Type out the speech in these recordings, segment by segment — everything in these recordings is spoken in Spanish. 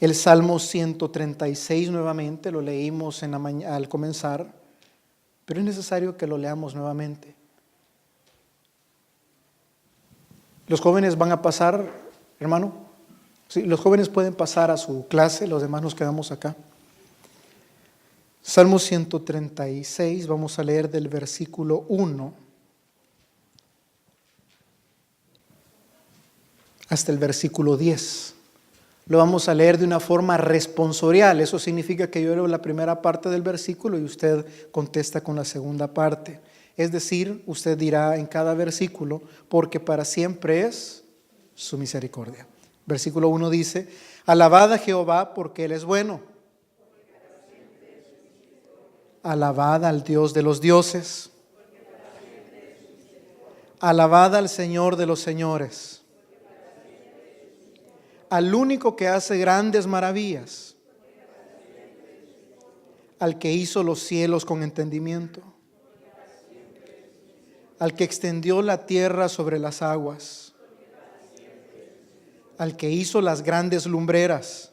el Salmo 136 nuevamente, lo leímos al comenzar, pero es necesario que lo leamos nuevamente. Los jóvenes van a pasar, hermano. Sí, los jóvenes pueden pasar a su clase, los demás nos quedamos acá. Salmo 136, vamos a leer del versículo 1 hasta el versículo 10. Lo vamos a leer de una forma responsorial. Eso significa que yo leo la primera parte del versículo y usted contesta con la segunda parte. Es decir, usted dirá en cada versículo, porque para siempre es su misericordia. Versículo 1 dice, alabad a Jehová porque Él es bueno. Alabad al Dios de los dioses. Alabad al Señor de los señores. Al único que hace grandes maravillas. Al que hizo los cielos con entendimiento. Al que extendió la tierra sobre las aguas. Al que hizo las grandes lumbreras.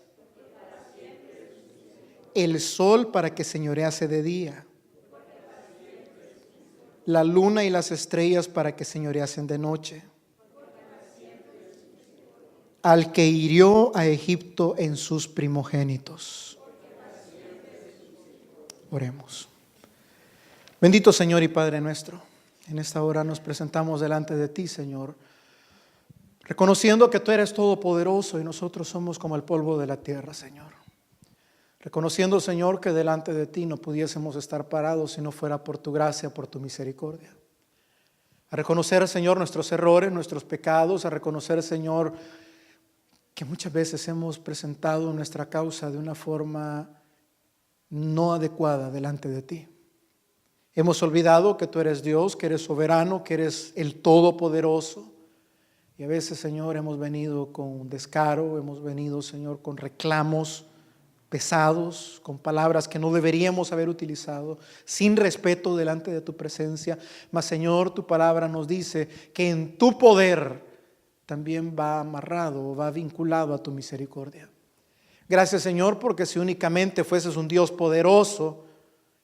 El sol para que señorease de día. La luna y las estrellas para que señoreasen de noche. Al que hirió a Egipto en sus primogénitos. Oremos. Bendito Señor y Padre nuestro, en esta hora nos presentamos delante de ti, Señor, reconociendo que tú eres todopoderoso y nosotros somos como el polvo de la tierra, Señor. Reconociendo, Señor, que delante de ti no pudiésemos estar parados si no fuera por tu gracia, por tu misericordia. A reconocer, Señor, nuestros errores, nuestros pecados, a reconocer, Señor, que muchas veces hemos presentado nuestra causa de una forma no adecuada delante de ti. Hemos olvidado que tú eres Dios, que eres soberano, que eres el Todopoderoso. Y a veces, Señor, hemos venido con descaro, hemos venido, Señor, con reclamos pesados, con palabras que no deberíamos haber utilizado, sin respeto delante de tu presencia. Mas, Señor, tu palabra nos dice que en tu poder también va amarrado, va vinculado a tu misericordia. Gracias, Señor, porque si únicamente fueses un Dios poderoso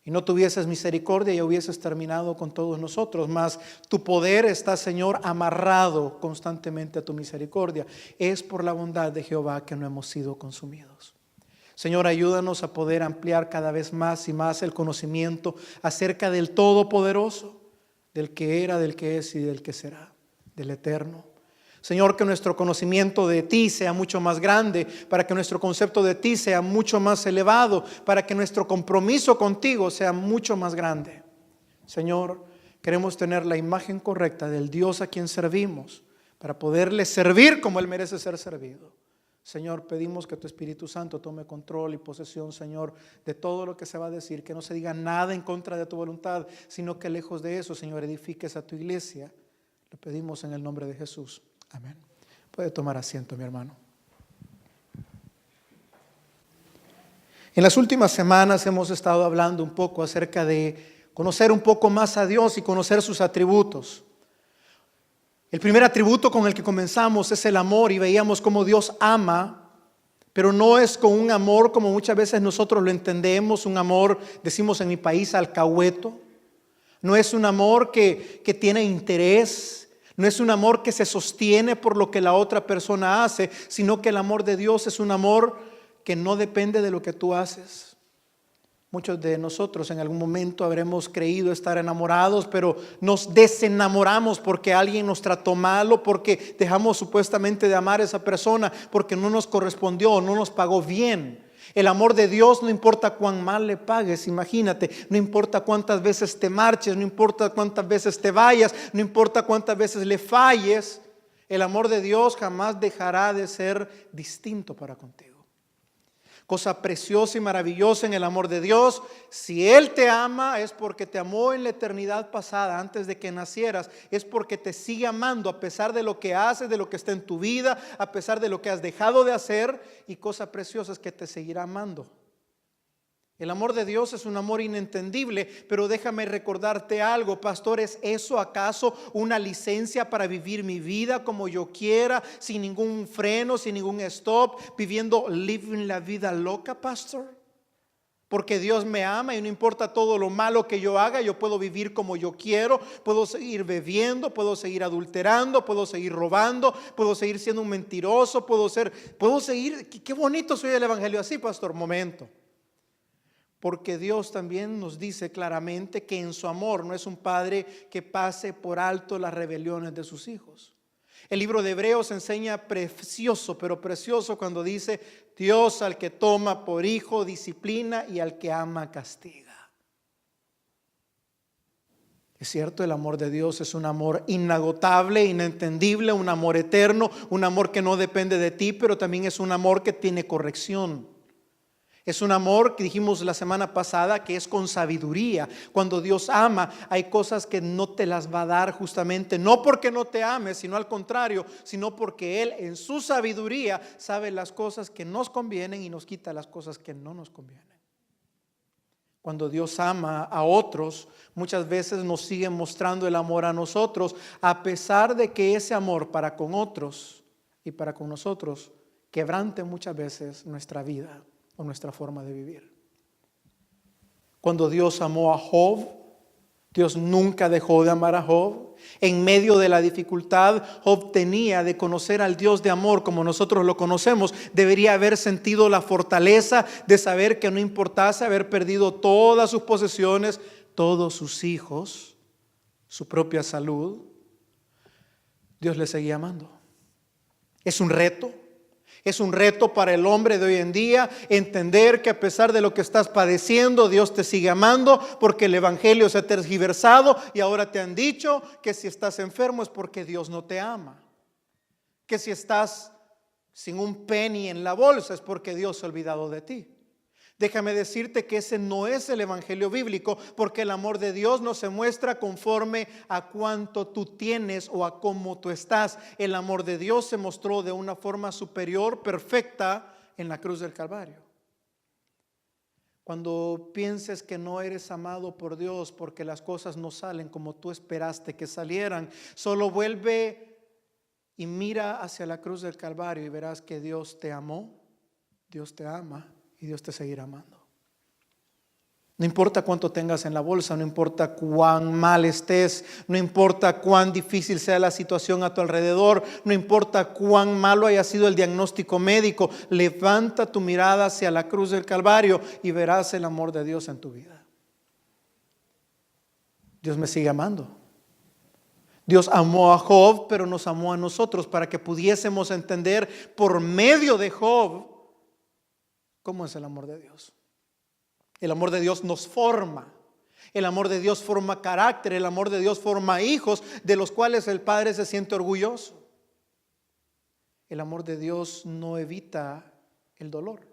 y no tuvieses misericordia, ya hubieses terminado con todos nosotros. Mas tu poder está, Señor, amarrado constantemente a tu misericordia. Es por la bondad de Jehová que no hemos sido consumidos. Señor, ayúdanos a poder ampliar cada vez más y más el conocimiento acerca del Todopoderoso, del que era, del que es y del que será, del Eterno. Señor, que nuestro conocimiento de ti sea mucho más grande, para que nuestro concepto de ti sea mucho más elevado, para que nuestro compromiso contigo sea mucho más grande. Señor, queremos tener la imagen correcta del Dios a quien servimos, para poderle servir como Él merece ser servido. Señor, pedimos que tu Espíritu Santo tome control y posesión, Señor, de todo lo que se va a decir, que no se diga nada en contra de tu voluntad, sino que lejos de eso, Señor, edifiques a tu iglesia. Lo pedimos en el nombre de Jesús. Amén. Puede tomar asiento, mi hermano. En las últimas semanas hemos estado hablando un poco acerca de conocer un poco más a Dios y conocer sus atributos. El primer atributo con el que comenzamos es el amor, y veíamos cómo Dios ama, pero no es con un amor como muchas veces nosotros lo entendemos, un amor, decimos en mi país, alcahueto. No es un amor que tiene interés, no es un amor que se sostiene por lo que la otra persona hace, sino que el amor de Dios es un amor que no depende de lo que tú haces. Muchos de nosotros en algún momento habremos creído estar enamorados, pero nos desenamoramos porque alguien nos trató mal o porque dejamos supuestamente de amar a esa persona porque no nos correspondió o no nos pagó bien. El amor de Dios no importa cuán mal le pagues, imagínate, no importa cuántas veces te marches, no importa cuántas veces te vayas, no importa cuántas veces le falles, el amor de Dios jamás dejará de ser distinto para contigo. Cosa preciosa y maravillosa en el amor de Dios. Si Él te ama es porque te amó en la eternidad pasada, antes de que nacieras. Es porque te sigue amando a pesar de lo que haces, de lo que está en tu vida, a pesar de lo que has dejado de hacer. Y cosa preciosa es que te seguirá amando. El amor de Dios es un amor inentendible, pero déjame recordarte algo, pastor, ¿es eso acaso una licencia para vivir mi vida como yo quiera, sin ningún freno, sin ningún stop, living la vida loca, pastor? Porque Dios me ama y no importa todo lo malo que yo haga, yo puedo vivir como yo quiero, puedo seguir bebiendo, puedo seguir adulterando, puedo seguir robando, puedo seguir siendo un mentiroso, puedo seguir, qué bonito soy el evangelio así, pastor, momento. Porque Dios también nos dice claramente que en su amor no es un padre que pase por alto las rebeliones de sus hijos. El libro de Hebreos enseña precioso, pero precioso cuando dice: Dios al que toma por hijo disciplina y al que ama castiga. Es cierto, el amor de Dios es un amor inagotable, inentendible, un amor eterno, un amor que no depende de ti, pero también es un amor que tiene corrección. Es un amor que dijimos la semana pasada que es con sabiduría. Cuando Dios ama, hay cosas que no te las va a dar justamente, no porque no te ame, sino al contrario, sino porque Él en su sabiduría sabe las cosas que nos convienen y nos quita las cosas que no nos convienen. Cuando Dios ama a otros, muchas veces nos sigue mostrando el amor a nosotros, a pesar de que ese amor para con otros y para con nosotros quebrante muchas veces nuestra vida o nuestra forma de vivir. Cuando Dios amó a Job, Dios nunca dejó de amar a Job. En medio de la dificultad, Job tenía de conocer al Dios de amor como nosotros lo conocemos. Debería haber sentido la fortaleza de saber que no importase haber perdido todas sus posesiones, todos sus hijos, su propia salud, Dios le seguía amando. Es un reto. Es un reto para el hombre de hoy en día entender que a pesar de lo que estás padeciendo, Dios te sigue amando, porque el evangelio se ha tergiversado y ahora te han dicho que si estás enfermo es porque Dios no te ama. Que si estás sin un penny en la bolsa es porque Dios se ha olvidado de ti. Déjame decirte que ese no es el evangelio bíblico, porque el amor de Dios no se muestra conforme a cuánto tú tienes o a cómo tú estás. El amor de Dios se mostró de una forma superior, perfecta, en la cruz del Calvario. Cuando pienses que no eres amado por Dios porque las cosas no salen como tú esperaste que salieran, solo vuelve y mira hacia la cruz del Calvario y verás que Dios te amó, Dios te ama. Y Dios te seguirá amando. No importa cuánto tengas en la bolsa, no importa cuán mal estés, no importa cuán difícil sea la situación a tu alrededor, no importa cuán malo haya sido el diagnóstico médico, levanta tu mirada hacia la cruz del Calvario y verás el amor de Dios en tu vida. Dios me sigue amando. Dios amó a Job, pero nos amó a nosotros para que pudiésemos entender por medio de Job ¿cómo es el amor de Dios? El amor de Dios nos forma. El amor de Dios forma carácter. El amor de Dios forma hijos de los cuales el Padre se siente orgulloso. El amor de Dios no evita el dolor.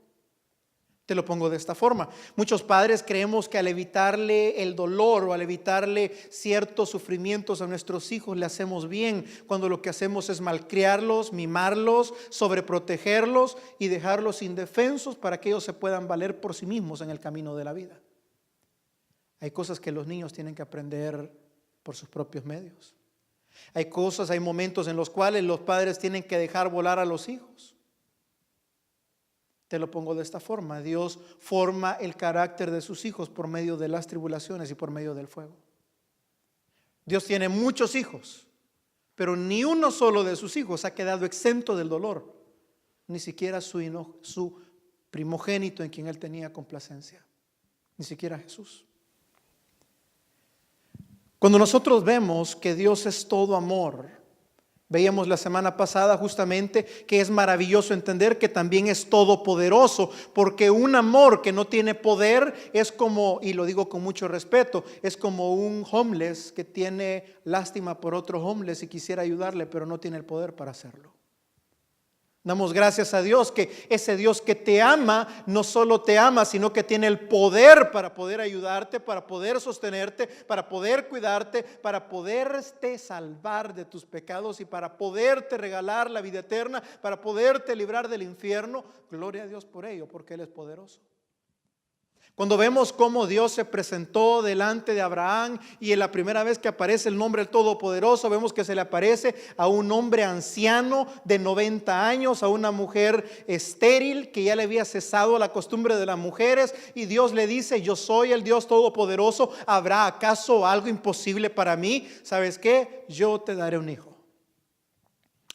Te lo pongo de esta forma. Muchos padres creemos que al evitarle el dolor o al evitarle ciertos sufrimientos a nuestros hijos le hacemos bien, cuando lo que hacemos es malcriarlos, mimarlos, sobreprotegerlos y dejarlos indefensos para que ellos se puedan valer por sí mismos en el camino de la vida. Hay cosas que los niños tienen que aprender por sus propios medios. Hay momentos en los cuales los padres tienen que dejar volar a los hijos. Te lo pongo de esta forma: Dios forma el carácter de sus hijos por medio de las tribulaciones y por medio del fuego. Dios tiene muchos hijos, pero ni uno solo de sus hijos ha quedado exento del dolor, ni siquiera su primogénito en quien Él tenía complacencia, ni siquiera Jesús. Cuando nosotros vemos que Dios es todo amor, veíamos la semana pasada justamente que es maravilloso entender que también es todopoderoso, porque un amor que no tiene poder es como, y lo digo con mucho respeto, es como un homeless que tiene lástima por otro homeless y quisiera ayudarle, pero no tiene el poder para hacerlo. Damos gracias a Dios que ese Dios que te ama, no solo te ama, sino que tiene el poder para poder ayudarte, para poder sostenerte, para poder cuidarte, para poderte salvar de tus pecados y para poderte regalar la vida eterna, para poderte librar del infierno. Gloria a Dios por ello, porque Él es poderoso. Cuando vemos cómo Dios se presentó delante de Abraham y en la primera vez que aparece el nombre del Todopoderoso, vemos que se le aparece a un hombre anciano de 90 años, a una mujer estéril que ya le había cesado la costumbre de las mujeres, y Dios le dice: yo soy el Dios Todopoderoso, ¿habrá acaso algo imposible para mí? ¿Sabes qué? Yo te daré un hijo.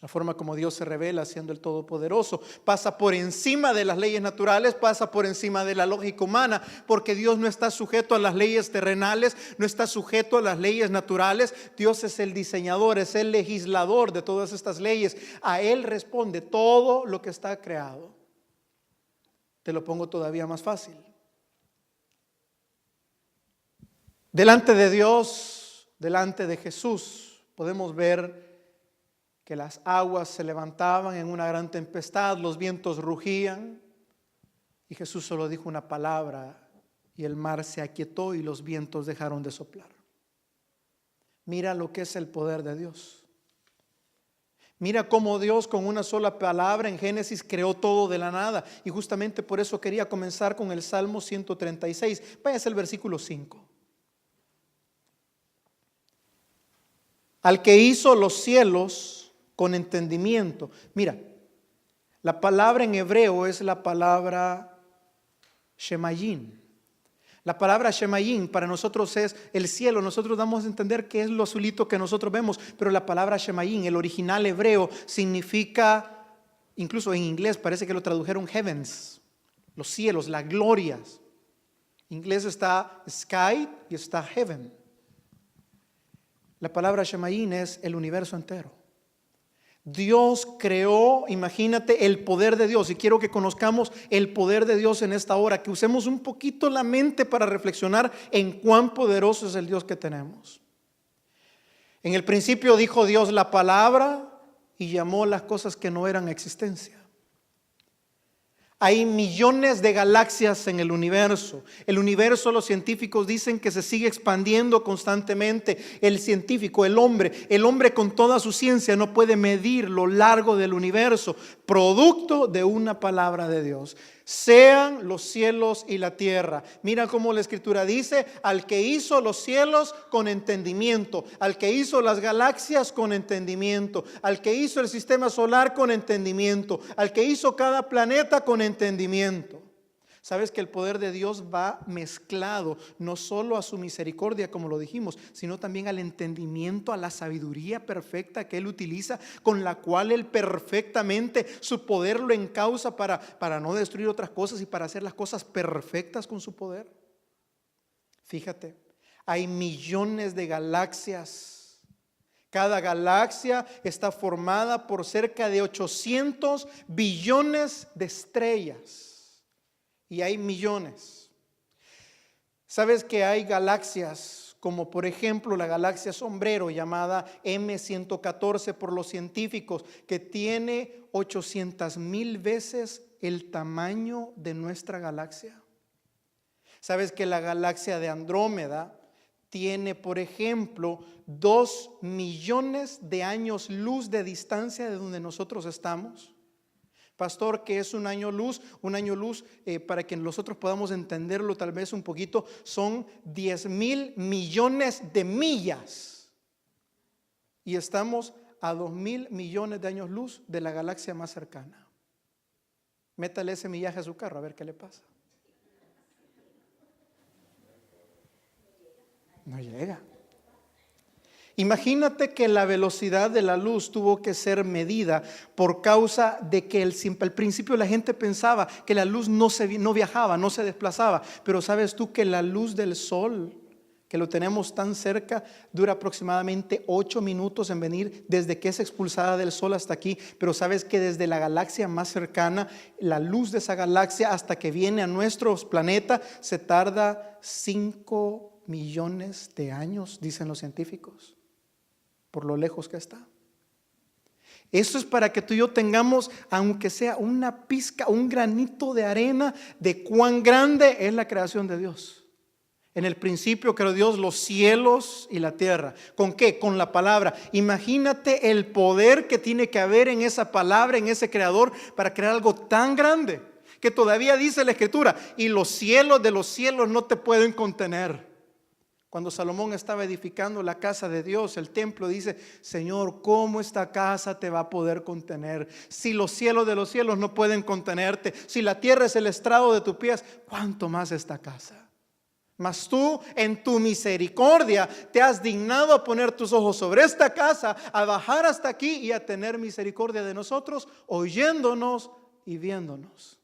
La forma como Dios se revela siendo el Todopoderoso pasa por encima de las leyes naturales, pasa por encima de la lógica humana, porque Dios no está sujeto a las leyes terrenales, no está sujeto a las leyes naturales. Dios es el diseñador, es el legislador de todas estas leyes. A Él responde todo lo que está creado. Te lo pongo todavía más fácil. Delante de Dios, delante de Jesús, podemos ver que las aguas se levantaban en una gran tempestad, los vientos rugían, y Jesús solo dijo una palabra y el mar se aquietó y los vientos dejaron de soplar. Mira lo que es el poder de Dios. Mira cómo Dios con una sola palabra en Génesis creó todo de la nada, y justamente por eso quería comenzar con el Salmo 136. Váyase al versículo 5. Al que hizo los cielos con entendimiento. Mira, la palabra en hebreo es la palabra Shemayim. La palabra Shemayim para nosotros es el cielo. Nosotros damos a entender que es lo azulito que nosotros vemos, pero la palabra Shemayim, el original hebreo, significa, incluso en inglés parece que lo tradujeron heavens, los cielos, las glorias. En inglés está sky y está heaven. La palabra Shemayim es el universo entero. Dios creó, imagínate el poder de Dios, y quiero que conozcamos el poder de Dios en esta hora, que usemos un poquito la mente para reflexionar en cuán poderoso es el Dios que tenemos. En el principio dijo Dios la palabra y llamó las cosas que no eran existencia. Hay millones de galaxias en el universo. El universo, los científicos dicen que se sigue expandiendo constantemente. El científico, el hombre con toda su ciencia no puede medir lo largo del universo, producto de una palabra de Dios. Sean los cielos y la tierra. Mira cómo la Escritura dice: al que hizo los cielos con entendimiento, al que hizo las galaxias con entendimiento, al que hizo el sistema solar con entendimiento, al que hizo cada planeta con entendimiento. Sabes que el poder de Dios va mezclado no solo a su misericordia, como lo dijimos, sino también al entendimiento, a la sabiduría perfecta que Él utiliza, con la cual Él perfectamente su poder lo encausa para no destruir otras cosas y para hacer las cosas perfectas con su poder. Fíjate, hay millones de galaxias. Cada galaxia está formada por cerca de 800 billones de estrellas. Y hay millones. ¿Sabes que hay galaxias como por ejemplo la galaxia Sombrero, llamada M114 por los científicos, que tiene 800,000 veces el tamaño de nuestra galaxia? ¿Sabes que la galaxia de Andrómeda tiene, por ejemplo, 2 millones de años luz de distancia de donde nosotros estamos? Pastor, ¿qué es un año luz? Un año luz, para que nosotros podamos entenderlo tal vez un poquito, son 10,000 millones de millas. Y estamos a 2,000 millones de años luz de la galaxia más cercana. Métale ese millaje a su carro a ver qué le pasa. No llega. Imagínate que la velocidad de la luz tuvo que ser medida por causa de que al principio la gente pensaba que la luz no viajaba, no se desplazaba. Pero ¿sabes tú que la luz del sol, que lo tenemos tan cerca, dura aproximadamente 8 minutos en venir desde que es expulsada del sol hasta aquí? Pero ¿sabes que desde la galaxia más cercana, la luz de esa galaxia hasta que viene a nuestro planeta se tarda 5 millones de años, dicen los científicos, por lo lejos que está? Eso es para que tú y yo tengamos, aunque sea una pizca, un granito de arena de cuán grande es la creación de Dios. En el principio creó Dios los cielos y la tierra. ¿Con qué? Con la palabra. Imagínate el poder que tiene que haber en esa palabra, en ese creador, para crear algo tan grande, que todavía dice la Escritura, y los cielos de los cielos no te pueden contener. Cuando Salomón estaba edificando la casa de Dios, el templo, dice: Señor, ¿cómo esta casa te va a poder contener? Si los cielos de los cielos no pueden contenerte, si la tierra es el estrado de tus pies, ¿cuánto más esta casa? Mas tú, en tu misericordia, te has dignado a poner tus ojos sobre esta casa, a bajar hasta aquí y a tener misericordia de nosotros, oyéndonos y viéndonos.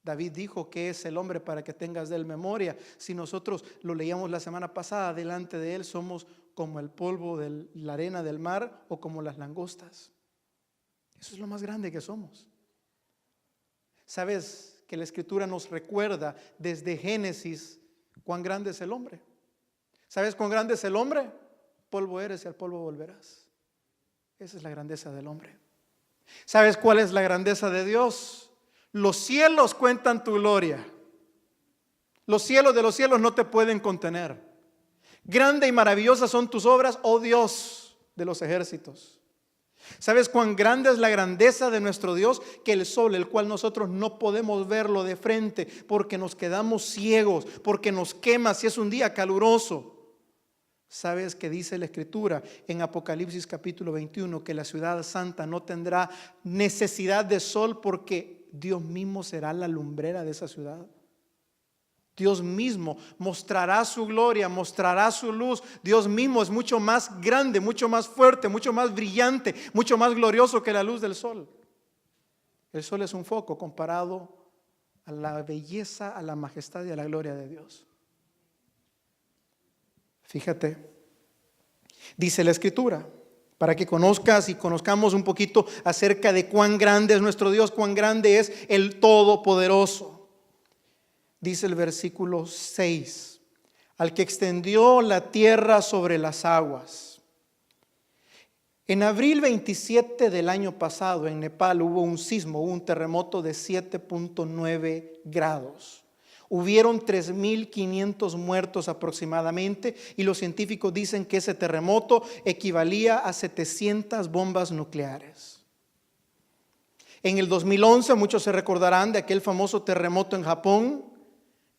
David dijo: ¿qué es el hombre para que tengas de él memoria? Si nosotros lo leíamos la semana pasada, delante de él somos como el polvo de la arena del mar o como las langostas. Eso es lo más grande que somos. ¿Sabes que la Escritura nos recuerda desde Génesis cuán grande es el hombre? ¿Sabes cuán grande es el hombre? Polvo eres y al polvo volverás. Esa es la grandeza del hombre. ¿Sabes cuál es la grandeza de Dios? Los cielos cuentan tu gloria. Los cielos de los cielos no te pueden contener. Grande y maravillosa son tus obras, oh Dios de los ejércitos. ¿Sabes cuán grande es la grandeza de nuestro Dios? Que el sol, el cual nosotros no podemos verlo de frente porque nos quedamos ciegos, porque nos quema si es un día caluroso. ¿Sabes qué dice la Escritura en Apocalipsis capítulo 21? Que la ciudad santa no tendrá necesidad de sol porque Dios mismo será la lumbrera de esa ciudad. Dios mismo mostrará su gloria, mostrará su luz. Dios mismo es mucho más grande, mucho más fuerte, mucho más brillante, mucho más glorioso que la luz del sol. El sol es un foco comparado a la belleza, a la majestad y a la gloria de Dios. Fíjate, dice la Escritura, para que conozcas y conozcamos un poquito acerca de cuán grande es nuestro Dios, cuán grande es el Todopoderoso. Dice el versículo 6, al que extendió la tierra sobre las aguas. En abril 27 del año pasado en Nepal hubo un sismo, hubo un terremoto de 7.9 grados. Hubieron 3.500 muertos aproximadamente y los científicos dicen que ese terremoto equivalía a 700 bombas nucleares. En el 2011 muchos se recordarán de aquel famoso terremoto en Japón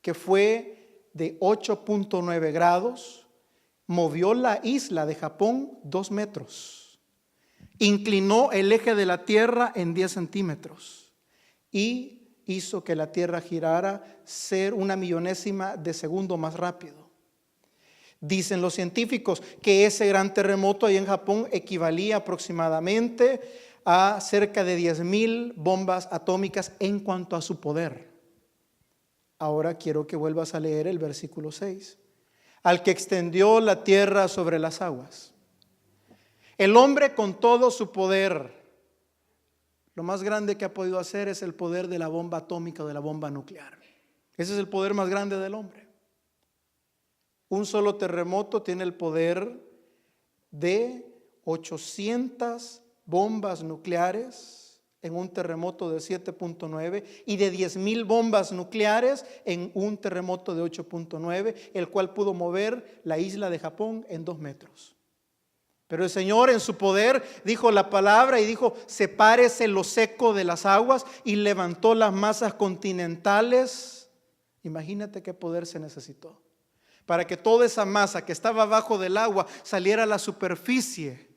que fue de 8.9 grados, movió la isla de Japón 2 metros, inclinó el eje de la tierra en 10 centímetros y hizo que la tierra girara ser 1/1000ª de segundo más rápido. Dicen los científicos que ese gran terremoto ahí en Japón equivalía aproximadamente a cerca de 10,000 bombas atómicas en cuanto a su poder. Ahora quiero que vuelvas a leer el versículo 6. Al que extendió la tierra sobre las aguas. El hombre con todo su poder, lo más grande que ha podido hacer es el poder de la bomba atómica o de la bomba nuclear. Ese es el poder más grande del hombre. Un solo terremoto tiene el poder de 800 bombas nucleares en un terremoto de 7.9 y de 10,000 bombas nucleares en un terremoto de 8.9, el cual pudo mover la isla de Japón en 2 metros. Pero el Señor en su poder dijo la palabra y dijo: sepárese lo seco de las aguas, y levantó las masas continentales. Imagínate qué poder se necesitó para que toda esa masa que estaba abajo del agua saliera a la superficie.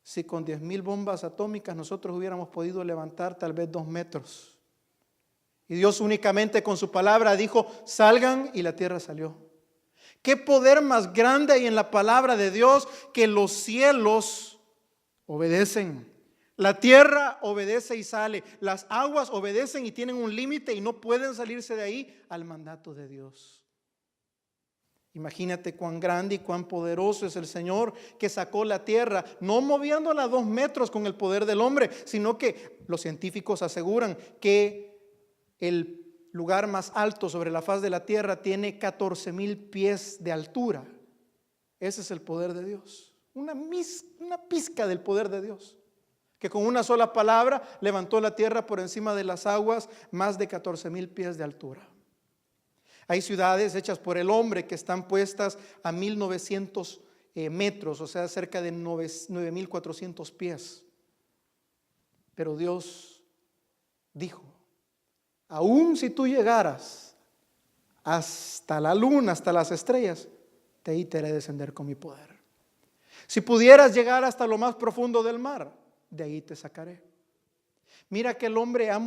Si con 10,000 bombas atómicas nosotros hubiéramos podido levantar tal vez 2 metros. Y Dios únicamente con su palabra dijo: salgan, y la tierra salió. ¿Qué poder más grande hay en la palabra de Dios? Que los cielos obedecen, la tierra obedece y sale, las aguas obedecen y tienen un límite y no pueden salirse de ahí al mandato de Dios. Imagínate cuán grande y cuán poderoso es el Señor que sacó la tierra, no moviéndola a 2 metros con el poder del hombre, sino que los científicos aseguran que el lugar más alto sobre la faz de la tierra tiene 14,000 pies de altura. Ese es el poder de Dios, una pizca del poder de Dios, que con una sola palabra levantó la tierra por encima de las aguas, más de 14,000 pies de altura. Hay ciudades hechas por el hombre que están puestas a 1,900 metros, o sea, cerca de 9,400 pies. Pero Dios dijo, aun si tú llegaras hasta la luna, hasta las estrellas, de ahí te haré descender con mi poder. Si pudieras llegar hasta lo más profundo del mar, de ahí te sacaré. Mira que el hombre ha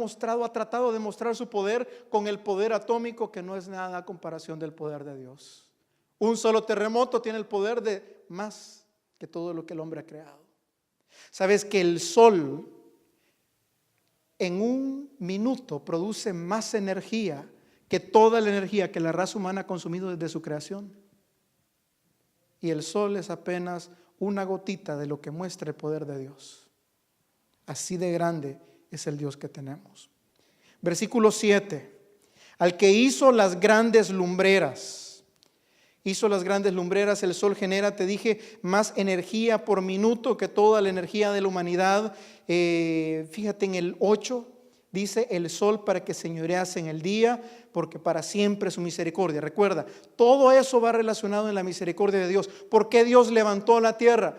tratado de mostrar su poder con el poder atómico, que no es nada a comparación del poder de Dios. Un solo terremoto tiene el poder de más que todo lo que el hombre ha creado. ¿Sabes que el sol en un minuto produce más energía que toda la energía que la raza humana ha consumido desde su creación? Y el sol es apenas una gotita de lo que muestra el poder de Dios. Así de grande es el Dios que tenemos. Versículo 7. Al que hizo las grandes lumbreras. Hizo las grandes lumbreras. El sol genera, te dije, más energía por minuto que toda la energía de la humanidad. Fíjate en el 8. Dice el sol para que señorease en el día, porque para siempre es su misericordia. Recuerda, todo eso va relacionado en la misericordia de Dios. ¿Por qué Dios levantó la tierra?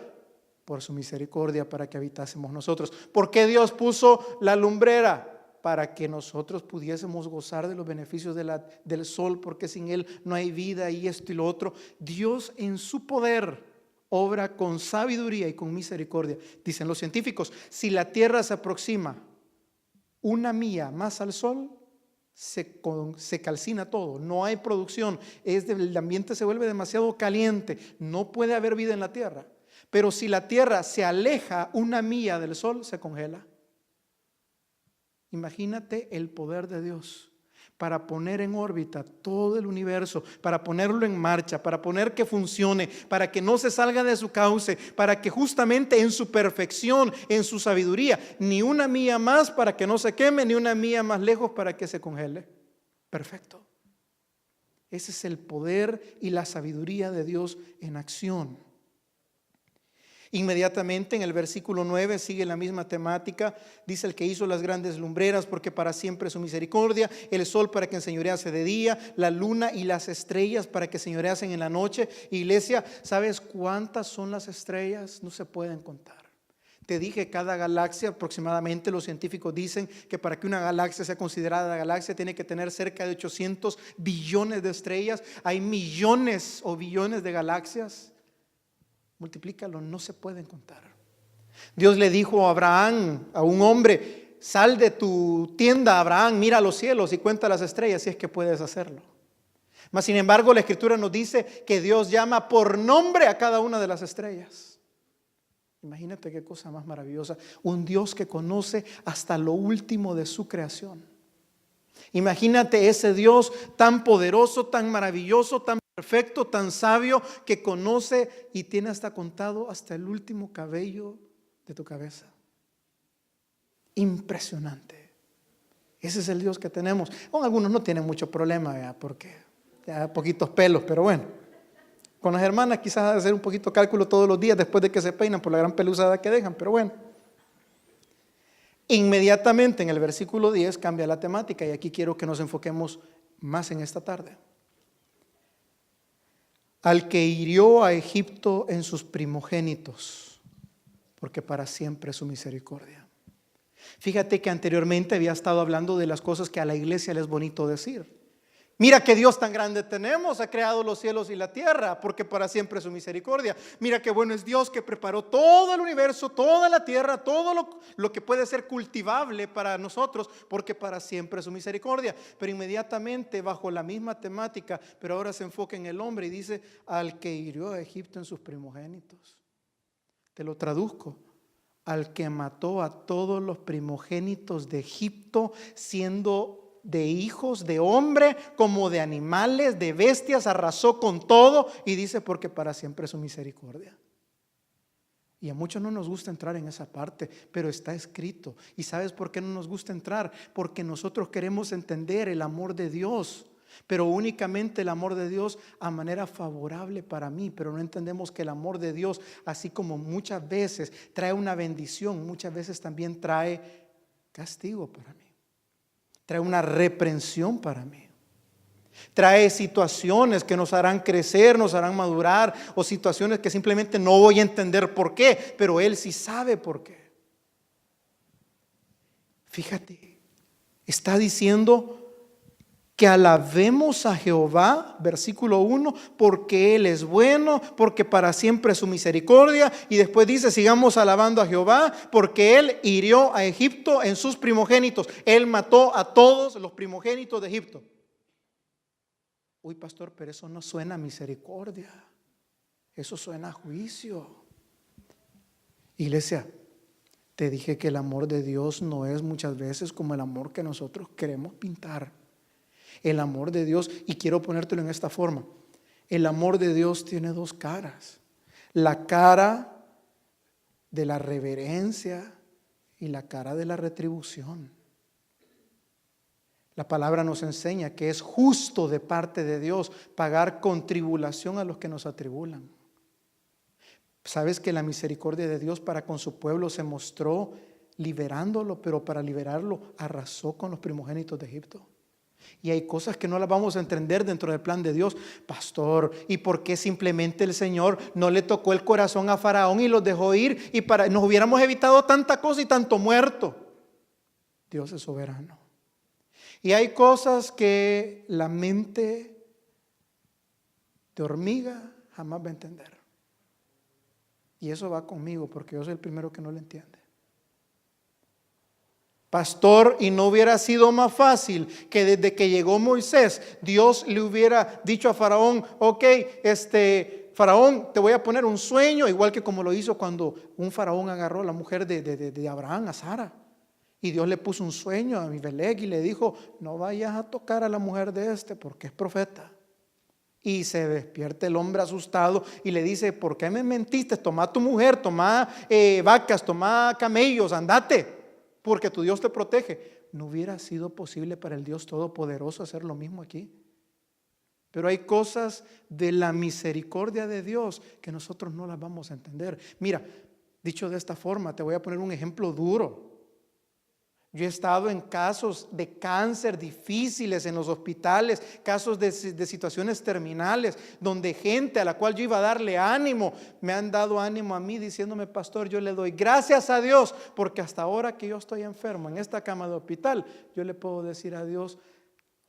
Por su misericordia, para que habitásemos nosotros. ¿Por qué Dios puso la lumbrera? Para que nosotros pudiésemos gozar de los beneficios del sol, porque sin él no hay vida y esto y lo otro. Dios en su poder obra con sabiduría y con misericordia. Dicen los científicos, si la tierra se aproxima una milla más al sol, se calcina todo, no hay producción, el ambiente se vuelve demasiado caliente, no puede haber vida en la tierra. Pero si la tierra se aleja una milla del sol, se congela. Imagínate el poder de Dios para poner en órbita todo el universo, para ponerlo en marcha, para poner que funcione, para que no se salga de su cauce, para que justamente en su perfección, en su sabiduría, ni una milla más para que no se queme, ni una milla más lejos para que se congele. Perfecto. Ese es el poder y la sabiduría de Dios en acción. Inmediatamente en el versículo 9 sigue la misma temática. Dice el que hizo las grandes lumbreras, porque para siempre es su misericordia, el sol para que enseñorease de día, la luna y las estrellas para que enseñoreasen en la noche. Iglesia, ¿sabes cuántas son las estrellas? No se pueden contar. Te dije, cada galaxia, aproximadamente los científicos dicen que para que una galaxia sea considerada galaxia tiene que tener cerca de 800 billones de estrellas. Hay millones o billones de galaxias. Multiplícalo, no se pueden contar. Dios le dijo a Abraham, a un hombre, sal de tu tienda, Abraham, mira los cielos y cuenta las estrellas si es que puedes hacerlo. Mas sin embargo la Escritura nos dice que Dios llama por nombre a cada una de las estrellas. Imagínate qué cosa más maravillosa, un Dios que conoce hasta lo último de su creación. Imagínate ese Dios tan poderoso, tan maravilloso, tan perfecto, tan sabio, que conoce y tiene hasta contado hasta el último cabello de tu cabeza. Impresionante. Ese es el Dios que tenemos. Con algunos no tienen mucho problema, porque ya poquitos pelos, pero bueno. Con las hermanas quizás hacer un poquito de cálculo todos los días después de que se peinan por la gran pelusada que dejan, pero bueno. Inmediatamente en el versículo 10 cambia la temática y aquí quiero que nos enfoquemos más en esta tarde. Al que hirió a Egipto en sus primogénitos, porque para siempre es su misericordia. Fíjate que anteriormente había estado hablando de las cosas que a la iglesia le es bonito decir. Mira qué Dios tan grande tenemos, ha creado los cielos y la tierra, porque para siempre es su misericordia. Mira qué bueno es Dios que preparó todo el universo, toda la tierra, todo lo que puede ser cultivable para nosotros, porque para siempre es su misericordia. Pero inmediatamente bajo la misma temática, pero ahora se enfoca en el hombre y dice, al que hirió a Egipto en sus primogénitos. Te lo traduzco. Al que mató a todos los primogénitos de Egipto, siendo de hijos de hombre como de animales, de bestias, arrasó con todo y dice porque para siempre es su misericordia. Y a muchos no nos gusta entrar en esa parte, pero está escrito. ¿Y sabes por qué no nos gusta entrar? Porque nosotros queremos entender el amor de Dios, pero únicamente el amor de Dios a manera favorable para mí, pero no entendemos que el amor de Dios, así como muchas veces trae una bendición, muchas veces también trae castigo para mí. Trae una reprensión para mí. Trae situaciones que nos harán crecer, nos harán madurar, o situaciones que simplemente no voy a entender por qué, pero Él sí sabe por qué. Fíjate, Está diciendo que alabemos a Jehová, versículo 1, porque Él es bueno, porque para siempre es su misericordia. Y después dice, sigamos alabando a Jehová, porque Él hirió a Egipto en sus primogénitos. Él mató a todos los primogénitos de Egipto. Uy, pastor, pero eso no suena a misericordia. Eso suena a juicio. Iglesia, te dije que el amor de Dios no es muchas veces como el amor que nosotros queremos pintar. El amor de Dios, y quiero ponértelo en esta forma, el amor de Dios tiene dos caras. La cara de la reverencia y la cara de la retribución. La palabra nos enseña que es justo de parte de Dios pagar con tribulación a los que nos atribulan. ¿Sabes que la misericordia de Dios para con su pueblo se mostró liberándolo, pero para liberarlo arrasó con los primogénitos de Egipto? Y hay cosas que no las vamos a entender dentro del plan de Dios. Pastor, ¿y por qué simplemente el Señor no le tocó el corazón a Faraón y los dejó ir? Y nos hubiéramos evitado tanta cosa y tanto muerto. Dios es soberano. Y hay cosas que la mente de hormiga jamás va a entender. Y eso va conmigo porque yo soy el primero que no lo entiende. Pastor, y no hubiera sido más fácil que desde que llegó Moisés, Dios le hubiera dicho a Faraón, ok, Faraón, te voy a poner un sueño, igual que como lo hizo cuando un faraón agarró a la mujer de Abraham, a Sara. Y Dios le puso un sueño a Abimelech y le dijo, no vayas a tocar a la mujer de porque es profeta. Y se despierta el hombre asustado y le dice, ¿por qué me mentiste? Toma a tu mujer, toma vacas, toma camellos, andate, porque tu Dios te protege. ¿No hubiera sido posible para el Dios Todopoderoso hacer lo mismo aquí? Pero hay cosas de la misericordia de Dios que nosotros no las vamos a entender. Mira, dicho de esta forma, te voy a poner un ejemplo duro. Yo he estado en casos de cáncer difíciles en los hospitales, casos de situaciones terminales, donde gente a la cual yo iba a darle ánimo, me han dado ánimo a mí diciéndome, pastor, yo le doy gracias a Dios, porque hasta ahora que yo estoy enfermo en esta cama de hospital, yo le puedo decir a Dios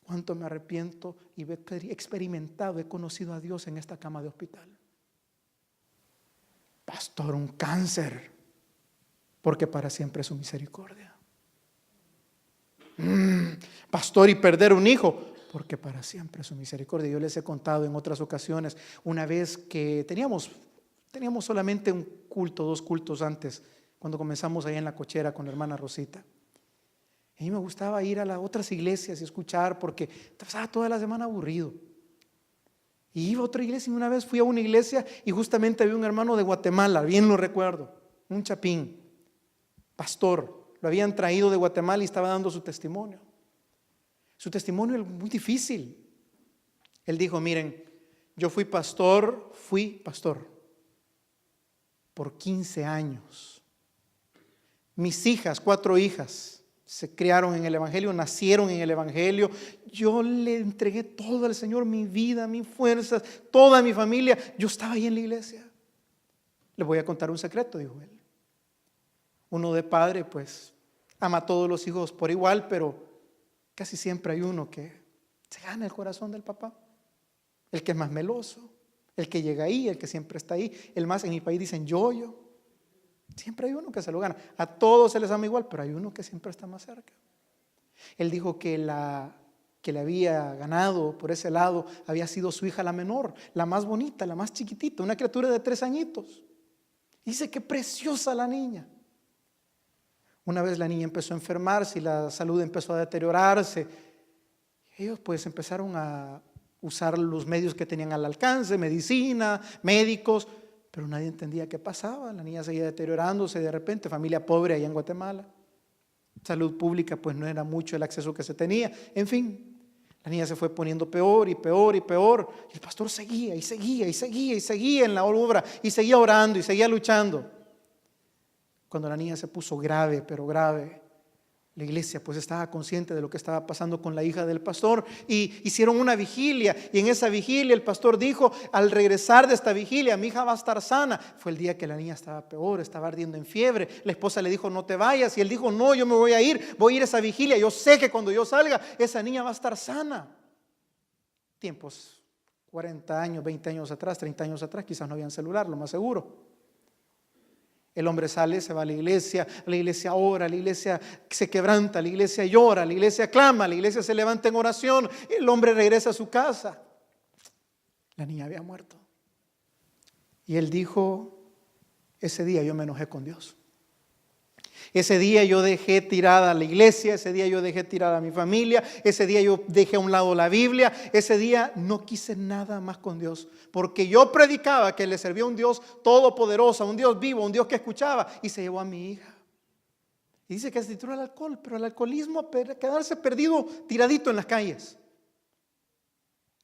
cuánto me arrepiento y he experimentado, he conocido a Dios en esta cama de hospital. Pastor, un cáncer, porque para siempre es su misericordia. Pastor, y perder un hijo, porque para siempre es su misericordia. Yo les he contado en otras ocasiones, una vez que teníamos solamente un culto, 2 cultos antes, cuando comenzamos ahí en la cochera con la hermana Rosita. A mí me gustaba ir a las otras iglesias y escuchar, porque estaba toda la semana aburrido. Y iba a otra iglesia, y una vez fui a una iglesia y justamente había un hermano de Guatemala, bien lo recuerdo, un chapín, pastor. Lo habían traído de Guatemala y estaba dando su testimonio. Su testimonio es muy difícil. Él dijo, miren, yo fui pastor por 15 años. Mis hijas, 4 hijas, se criaron en el Evangelio, nacieron en el Evangelio. Yo le entregué todo al Señor, mi vida, mis fuerzas, toda mi familia. Yo estaba ahí en la iglesia. Les voy a contar un secreto, dijo él. Uno de padre, pues, ama a todos los hijos por igual, pero casi siempre hay uno que se gana el corazón del papá. El que es más meloso, el que llega ahí, el que siempre está ahí. El más, en mi país dicen yo. Siempre hay uno que se lo gana. A todos se les ama igual, pero hay uno que siempre está más cerca. Él dijo que le había ganado por ese lado había sido su hija la menor, la más bonita, la más chiquitita, una criatura de 3 añitos. Dice que preciosa la niña. Una vez la niña empezó a enfermarse y la salud empezó a deteriorarse. Ellos pues empezaron a usar los medios que tenían al alcance, medicina, médicos, pero nadie entendía qué pasaba. La niña seguía deteriorándose de repente, familia pobre allá en Guatemala. Salud pública pues no era mucho el acceso que se tenía. En fin, la niña se fue poniendo peor y peor y peor. Y el pastor seguía y seguía y seguía y seguía en la obra y seguía orando y seguía luchando. Cuando la niña se puso grave, pero grave, La iglesia pues estaba consciente de lo que estaba pasando con la hija del pastor y hicieron una vigilia, y en esa vigilia el pastor dijo: al regresar de esta vigilia mi hija va a estar sana. Fue el día que la niña estaba peor, estaba ardiendo en fiebre. La esposa le dijo: no te vayas, y él dijo: no, yo me voy a ir a esa vigilia, yo sé que cuando yo salga esa niña va a estar sana. Tiempos 40 años, 20 años atrás, 30 años atrás, quizás no habían celular, lo más seguro. El hombre sale, se va a la iglesia ora, la iglesia se quebranta, la iglesia llora, la iglesia clama, la iglesia se levanta en oración, el hombre regresa a su casa. La niña había muerto. Y él dijo: ese día yo me enojé con Dios. Ese día yo dejé tirada la iglesia, ese día yo dejé tirada a mi familia, ese día yo dejé a un lado la Biblia, ese día no quise nada más con Dios, porque yo predicaba que le servía a un Dios todopoderoso, a un Dios vivo, a un Dios que escuchaba, y se llevó a mi hija. Y dice que se tiró al alcohol, pero el alcoholismo, quedarse perdido, tiradito en las calles.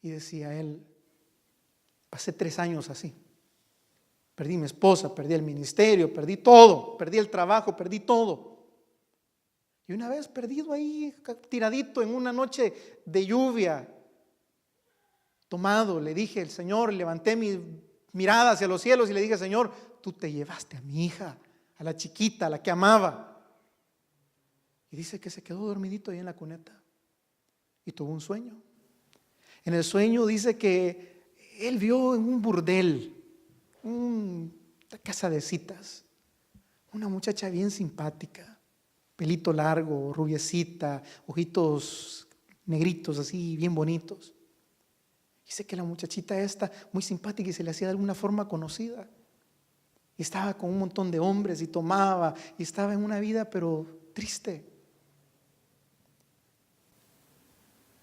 Y decía él: pasé 3 años así. Perdí mi esposa, perdí el ministerio, perdí todo, perdí el trabajo, perdí todo. Y una vez perdido ahí, tiradito en una noche de lluvia, tomado, le dije al Señor, levanté mi mirada hacia los cielos y le dije: Señor, tú te llevaste a mi hija, a la chiquita, a la que amaba. Y dice que se quedó dormidito ahí en la cuneta y tuvo un sueño. En el sueño dice que él vio en un burdel, una casa de citas, una muchacha bien simpática, pelito largo, rubiecita, ojitos negritos así, bien bonitos. Dice que la muchachita esta, muy simpática, y se le hacía de alguna forma conocida. Y estaba con un montón de hombres y tomaba, y estaba en una vida pero triste.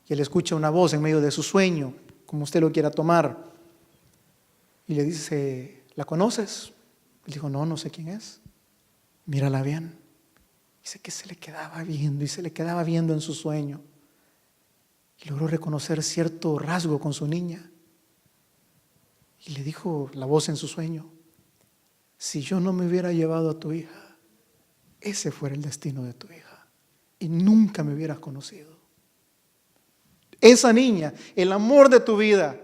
Y él escucha una voz en medio de su sueño, como usted lo quiera tomar. Y le dice: ¿la conoces? Él dijo: no, no sé quién es. Mírala bien. Dice que se le quedaba viendo y se le quedaba viendo en su sueño. Y logró reconocer cierto rasgo con su niña. Y le dijo la voz en su sueño: si yo no me hubiera llevado a tu hija, ese fuera el destino de tu hija. Y nunca me hubieras conocido. Esa niña, el amor de tu vida,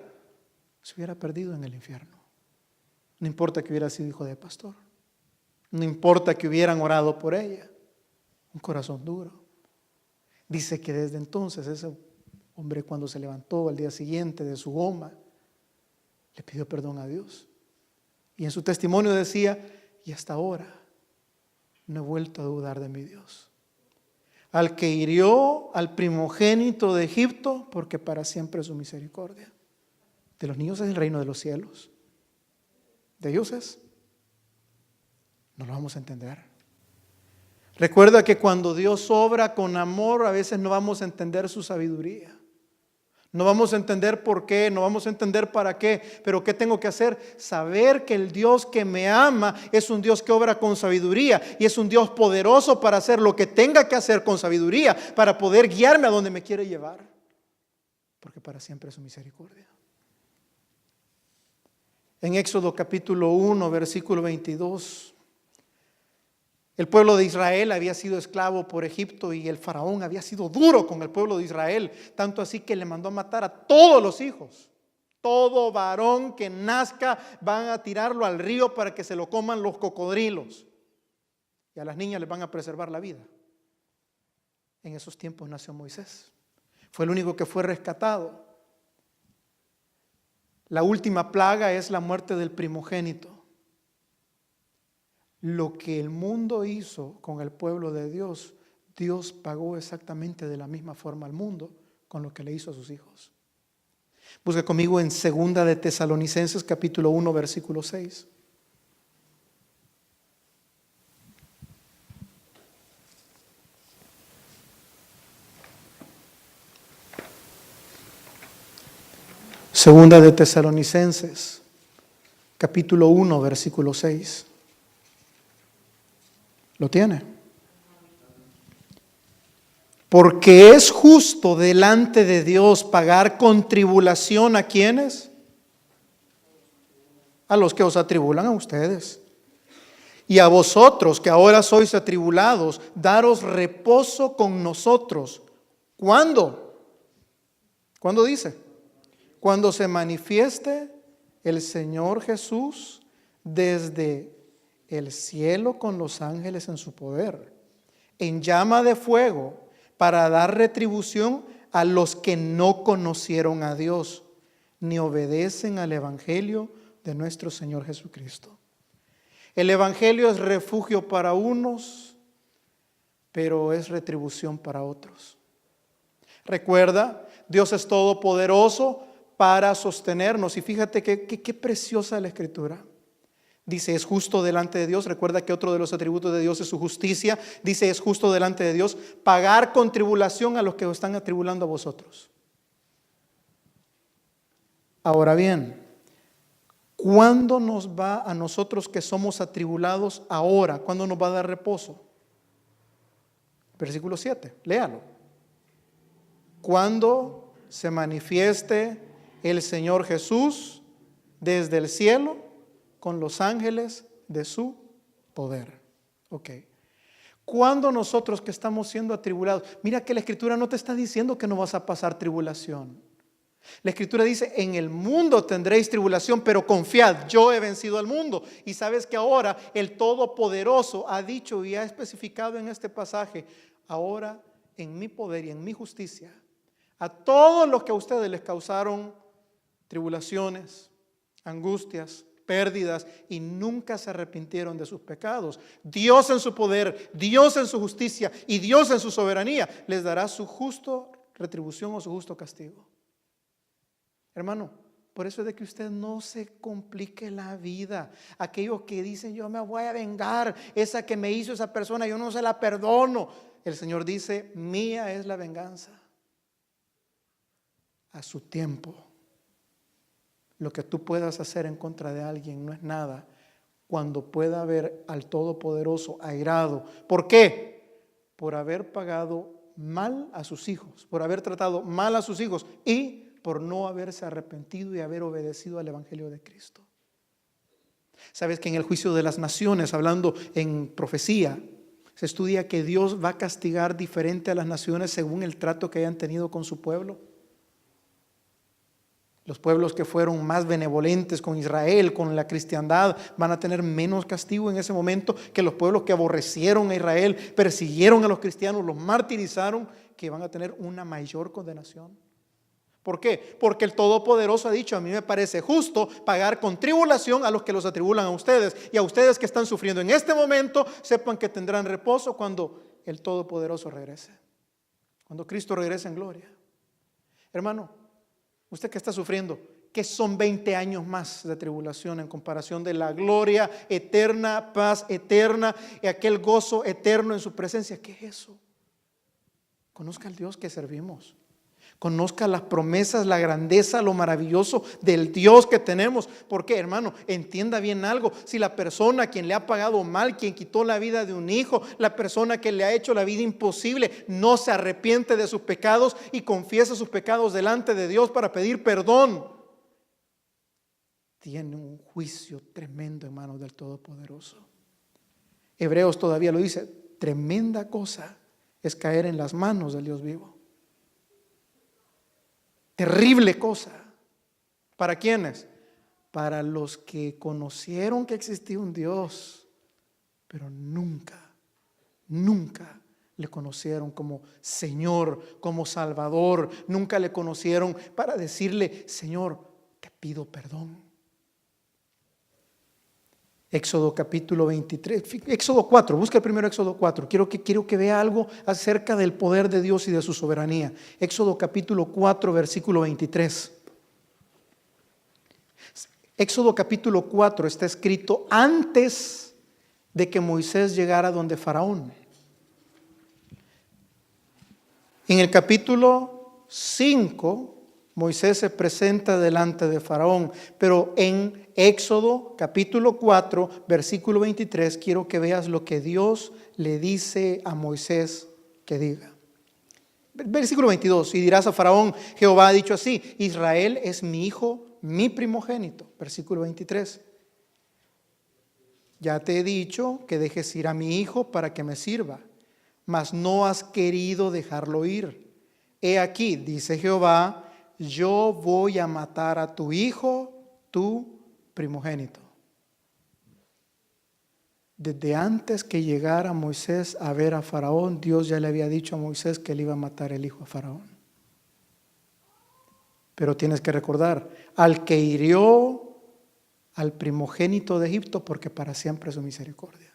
se hubiera perdido en el infierno. No importa que hubiera sido hijo de pastor, no importa que hubieran orado por ella, un corazón duro. Dice que desde entonces ese hombre, cuando se levantó al día siguiente de su goma, le pidió perdón a Dios. Y en su testimonio decía: y hasta ahora no he vuelto a dudar de mi Dios, al que hirió al primogénito de Egipto, porque para siempre es su misericordia. De los niños es el reino de los cielos. De ellos es. No lo vamos a entender. Recuerda que cuando Dios obra con amor, a veces no vamos a entender su sabiduría. No vamos a entender por qué, no vamos a entender para qué, pero ¿qué tengo que hacer? Saber que el Dios que me ama es un Dios que obra con sabiduría y es un Dios poderoso para hacer lo que tenga que hacer con sabiduría, para poder guiarme a donde me quiere llevar, porque para siempre es su misericordia. En Éxodo capítulo 1, versículo 22, el pueblo de Israel había sido esclavo por Egipto y el faraón había sido duro con el pueblo de Israel, tanto así que le mandó a matar a todos los hijos. Todo varón que nazca van a tirarlo al río para que se lo coman los cocodrilos. Y a las niñas les van a preservar la vida. En esos tiempos nació Moisés. Fue el único que fue rescatado. La última plaga es la muerte del primogénito. Lo que el mundo hizo con el pueblo de Dios, Dios pagó exactamente de la misma forma al mundo con lo que le hizo a sus hijos. Busca conmigo en 2 de Tesalonicenses capítulo 1 versículo 6. Segunda de Tesalonicenses capítulo 1 versículo 6. ¿Lo tiene? Porque es justo delante de Dios pagar con tribulación ¿a quiénes? A los que os atribulan, a ustedes. Y a vosotros que ahora sois atribulados, daros reposo con nosotros. ¿Cuándo? ¿Cuándo dice? Cuando se manifieste el Señor Jesús desde el cielo con los ángeles en su poder, en llama de fuego, para dar retribución a los que no conocieron a Dios, ni obedecen al Evangelio de nuestro Señor Jesucristo. El Evangelio es refugio para unos, pero es retribución para otros. Recuerda, Dios es todopoderoso para sostenernos. Y fíjate qué preciosa la Escritura. Dice, es justo delante de Dios. Recuerda que otro de los atributos de Dios es su justicia. Dice, es justo delante de Dios pagar con tribulación a los que os están atribulando a vosotros. Ahora bien, ¿cuándo nos va a nosotros que somos atribulados ahora? ¿Cuándo nos va a dar reposo? Versículo 7, léalo. Cuando se manifieste el Señor Jesús desde el cielo con los ángeles de su poder. Ok. Cuando nosotros que estamos siendo atribulados, mira que la Escritura no te está diciendo que no vas a pasar tribulación. La Escritura dice, en el mundo tendréis tribulación, pero confiad, yo he vencido al mundo. Y sabes que ahora el Todopoderoso ha dicho y ha especificado en este pasaje, ahora en mi poder y en mi justicia, a todos los que a ustedes les causaron tribulaciones, angustias, pérdidas y nunca se arrepintieron de sus pecados, Dios en su poder, Dios en su justicia y Dios en su soberanía les dará su justo retribución o su justo castigo. Hermano, por eso es de que usted no se complique la vida. Aquellos que dicen, yo me voy a vengar, esa que me hizo esa persona, yo no se la perdono. El Señor dice, mía es la venganza. A su tiempo. Lo que tú puedas hacer en contra de alguien no es nada cuando pueda ver al Todopoderoso airado. ¿Por qué? Por haber pagado mal a sus hijos, por haber tratado mal a sus hijos y por no haberse arrepentido y haber obedecido al Evangelio de Cristo. Sabes que en el juicio de las naciones, hablando en profecía, se estudia que Dios va a castigar diferente a las naciones según el trato que hayan tenido con su pueblo. Los pueblos que fueron más benevolentes con Israel, con la cristiandad, van a tener menos castigo en ese momento que los pueblos que aborrecieron a Israel, persiguieron a los cristianos, los martirizaron, que van a tener una mayor condenación. ¿Por qué? Porque el Todopoderoso ha dicho, a mí me parece justo pagar con tribulación a los que los atribulan a ustedes. Y a ustedes que están sufriendo en este momento, sepan que tendrán reposo cuando el Todopoderoso regrese. Cuando Cristo regrese en gloria. Hermano, usted que está sufriendo, ¿qué son 20 años más de tribulación en comparación de la gloria eterna, paz eterna y aquel gozo eterno en su presencia? ¿Qué es eso? Conozca al Dios que servimos. Conozca las promesas, la grandeza, lo maravilloso del Dios que tenemos. Porque, hermano, entienda bien algo. Si la persona quien le ha pagado mal, quien quitó la vida de un hijo, la persona que le ha hecho la vida imposible, no se arrepiente de sus pecados y confiesa sus pecados delante de Dios para pedir perdón, tiene un juicio tremendo en manos del Todopoderoso. Hebreos todavía lo dice, tremenda cosa es caer en las manos del Dios vivo. Terrible cosa. ¿Para quiénes? Para los que conocieron que existía un Dios, pero nunca le conocieron como Señor, como Salvador. Nunca le conocieron para decirle, Señor, te pido perdón. Éxodo capítulo 23, Éxodo 4, busca el primero Éxodo 4. Quiero que vea algo acerca del poder de Dios y de su soberanía. Éxodo capítulo 4, versículo 23. Éxodo capítulo 4 está escrito antes de que Moisés llegara donde Faraón. En el capítulo 5, Moisés se presenta delante de Faraón, pero en Éxodo capítulo 4, versículo 23, quiero que veas lo que Dios le dice a Moisés que diga. Versículo 22, y dirás a Faraón, Jehová ha dicho así, Israel es mi hijo, mi primogénito. Versículo 23. ya te he dicho que dejes ir a mi hijo para que me sirva, mas no has querido dejarlo ir. He aquí, dice Jehová, yo voy a matar a tu hijo, tu primogénito. Desde antes que llegara Moisés a ver a Faraón, Dios ya le había dicho a Moisés que le iba a matar el hijo a Faraón. Pero tienes que recordar, al que hirió al primogénito de Egipto, porque para siempre es su misericordia.